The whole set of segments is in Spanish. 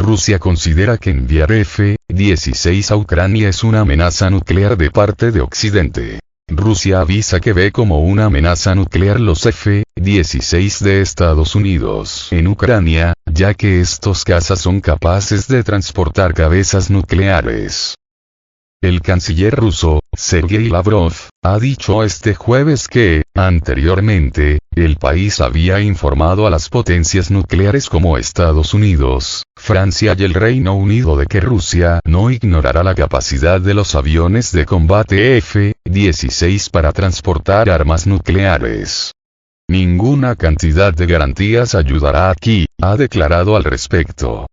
Rusia considera que enviar F-16 a Ucrania es una amenaza nuclear de parte de Occidente. Rusia avisa que ve como una amenaza nuclear los F-16 de Estados Unidos en Ucrania, ya que estos cazas son capaces de transportar cabezas nucleares. El canciller ruso, Sergei Lavrov, ha dicho este jueves que, anteriormente, el país había informado a las potencias nucleares como Estados Unidos, Francia y el Reino Unido de que Rusia no ignorará la capacidad de los aviones de combate F-16 para transportar armas nucleares. Ninguna cantidad de garantías ayudará aquí, ha declarado al respecto.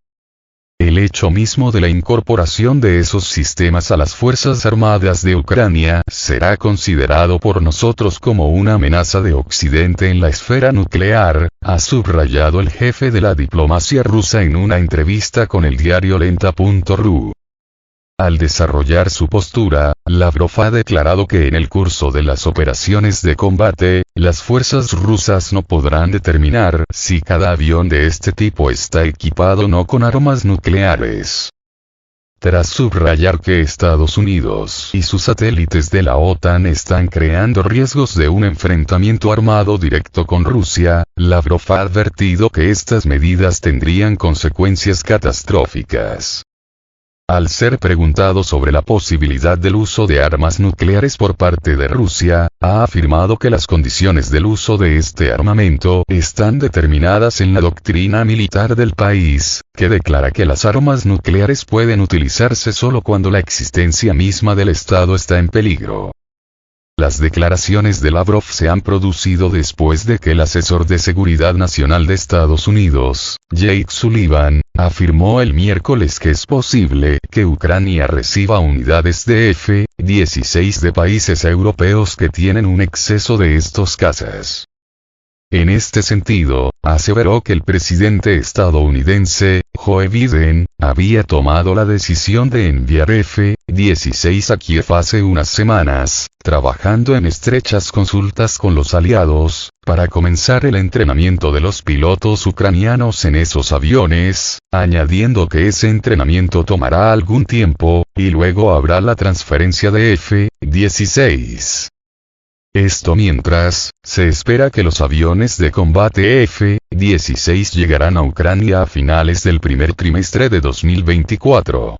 El hecho mismo de la incorporación de esos sistemas a las Fuerzas Armadas de Ucrania será considerado por nosotros como una amenaza de Occidente en la esfera nuclear, ha subrayado el jefe de la diplomacia rusa en una entrevista con el diario Lenta.ru. Al desarrollar su postura, Lavrov ha declarado que en el curso de las operaciones de combate, las fuerzas rusas no podrán determinar si cada avión de este tipo está equipado o no con armas nucleares. Tras subrayar que Estados Unidos y sus satélites de la OTAN están creando riesgos de un enfrentamiento armado directo con Rusia, Lavrov ha advertido que estas medidas tendrían consecuencias catastróficas. Al ser preguntado sobre la posibilidad del uso de armas nucleares por parte de Rusia, ha afirmado que las condiciones del uso de este armamento están determinadas en la doctrina militar del país, que declara que las armas nucleares pueden utilizarse solo cuando la existencia misma del Estado está en peligro. Las declaraciones de Lavrov se han producido después de que el asesor de Seguridad Nacional de Estados Unidos, Jake Sullivan, afirmó el miércoles que es posible que Ucrania reciba unidades de F-16 de países europeos que tienen un exceso de estos cazas. En este sentido, aseveró que el presidente estadounidense, Joe Biden, había tomado la decisión de enviar F-16 a Kiev hace unas semanas, trabajando en estrechas consultas con los aliados, para comenzar el entrenamiento de los pilotos ucranianos en esos aviones, añadiendo que ese entrenamiento tomará algún tiempo, y luego habrá la transferencia de F-16. Esto mientras, se espera que los aviones de combate F-16 llegarán a Ucrania a finales del primer trimestre de 2024.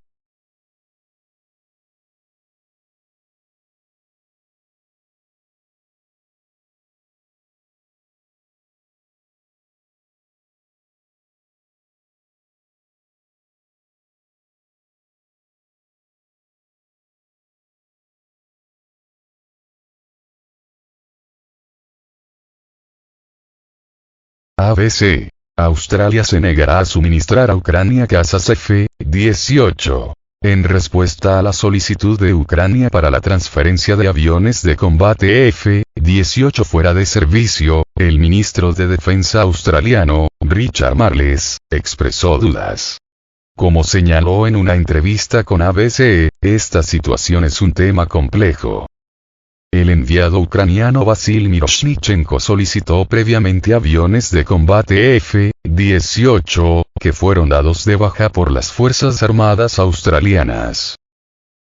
ABC. Australia se negará a suministrar a Ucrania cazas F-18. En respuesta a la solicitud de Ucrania para la transferencia de aviones de combate F-18 fuera de servicio, el ministro de Defensa australiano, Richard Marles, expresó dudas. Como señaló en una entrevista con ABC, esta situación es un tema complejo. El enviado ucraniano Vasil Miroshnichenko solicitó previamente aviones de combate F-18, que fueron dados de baja por las Fuerzas Armadas australianas.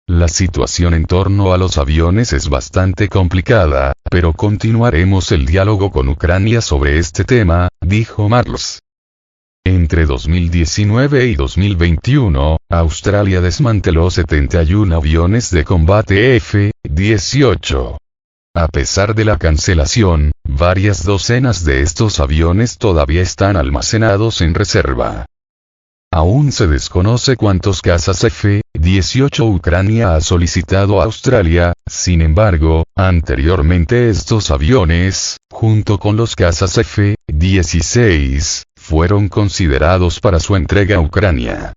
La situación en torno a los aviones es bastante complicada, pero continuaremos el diálogo con Ucrania sobre este tema, dijo Marles. Entre 2019 y 2021, Australia desmanteló 71 aviones de combate F-18. A pesar de la cancelación, varias docenas de estos aviones todavía están almacenados en reserva. Aún se desconoce cuántos cazas F-18 Ucrania ha solicitado a Australia, sin embargo, anteriormente estos aviones, junto con los cazas F-16, fueron considerados para su entrega a Ucrania.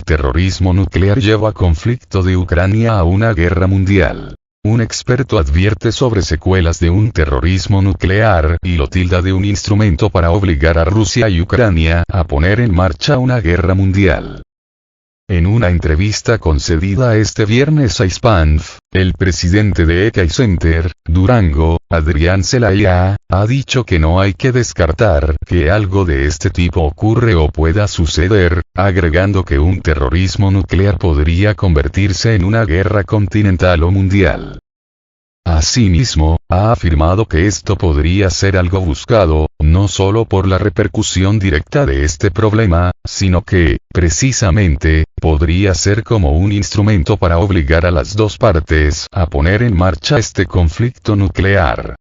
Terrorismo nuclear lleva conflicto de Ucrania a una guerra mundial. Un experto advierte sobre secuelas de un terrorismo nuclear y lo tilda de un instrumento para obligar a Rusia y Ucrania a poner en marcha una guerra mundial. En una entrevista concedida este viernes a Hispanf, el presidente de ECAI Center, Durango, Adrián Zelaya, ha dicho que no hay que descartar que algo de este tipo ocurre o pueda suceder, agregando que un terrorismo nuclear podría convertirse en una guerra continental o mundial. Asimismo, ha afirmado que esto podría ser algo buscado, no solo por la repercusión directa de este problema, sino que, precisamente, podría ser como un instrumento para obligar a las dos partes a poner en marcha este conflicto nuclear.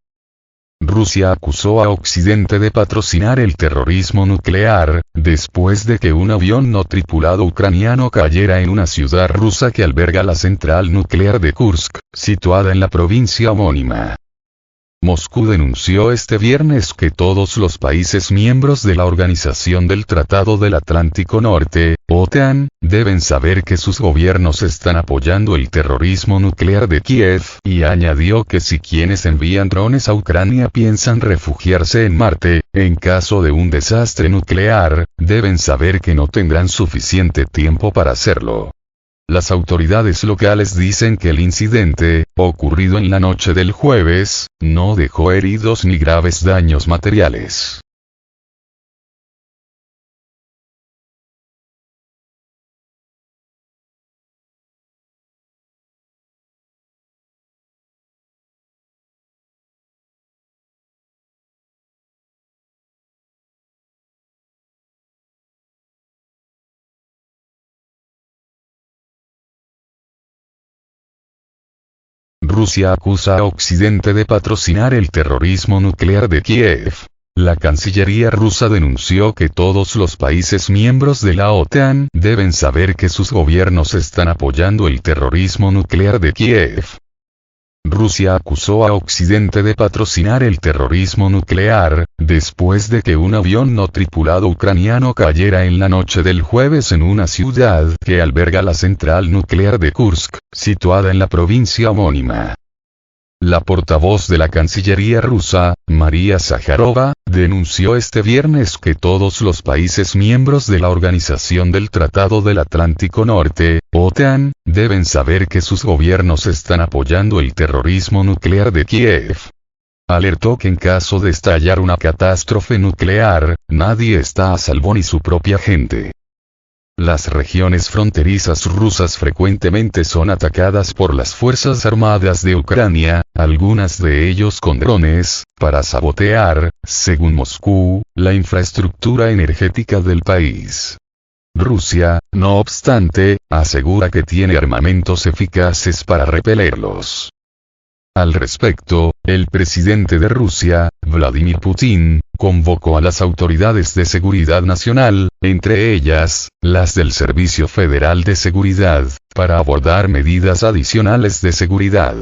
Rusia acusó a Occidente de patrocinar el terrorismo nuclear, después de que un avión no tripulado ucraniano cayera en una ciudad rusa que alberga la central nuclear de Kursk, situada en la provincia homónima. Moscú denunció este viernes que todos los países miembros de la Organización del Tratado del Atlántico Norte, OTAN, deben saber que sus gobiernos están apoyando el terrorismo nuclear de Kiev, y añadió que si quienes envían drones a Ucrania piensan refugiarse en Marte, en caso de un desastre nuclear, deben saber que no tendrán suficiente tiempo para hacerlo. Las autoridades locales dicen que el incidente, ocurrido en la noche del jueves, no dejó heridos ni graves daños materiales. Rusia acusa a Occidente de patrocinar el terrorismo nuclear de Kiev. La Cancillería rusa denunció que todos los países miembros de la OTAN deben saber que sus gobiernos están apoyando el terrorismo nuclear de Kiev. Rusia acusó a Occidente de patrocinar el terrorismo nuclear, después de que un avión no tripulado ucraniano cayera en la noche del jueves en una ciudad que alberga la central nuclear de Kursk, situada en la provincia homónima. La portavoz de la Cancillería rusa, María Zakharova, denunció este viernes que todos los países miembros de la Organización del Tratado del Atlántico Norte, OTAN, deben saber que sus gobiernos están apoyando el terrorismo nuclear de Kiev. Alertó que en caso de estallar una catástrofe nuclear, nadie está a salvo ni su propia gente. Las regiones fronterizas rusas frecuentemente son atacadas por las Fuerzas Armadas de Ucrania, algunas de ellos con drones, para sabotear, según Moscú, la infraestructura energética del país. Rusia, no obstante, asegura que tiene armamentos eficaces para repelerlos. Al respecto, el presidente de Rusia, Vladimir Putin, convocó a las autoridades de seguridad nacional, entre ellas, las del Servicio Federal de Seguridad, para abordar medidas adicionales de seguridad.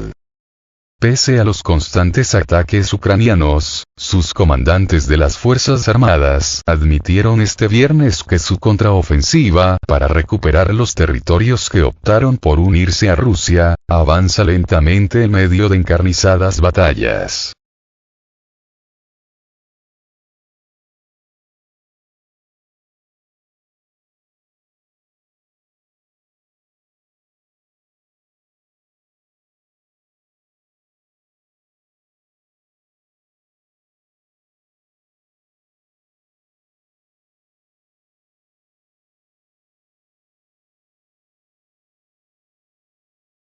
Pese a los constantes ataques ucranianos, sus comandantes de las Fuerzas Armadas admitieron este viernes que su contraofensiva para recuperar los territorios que optaron por unirse a Rusia, avanza lentamente en medio de encarnizadas batallas.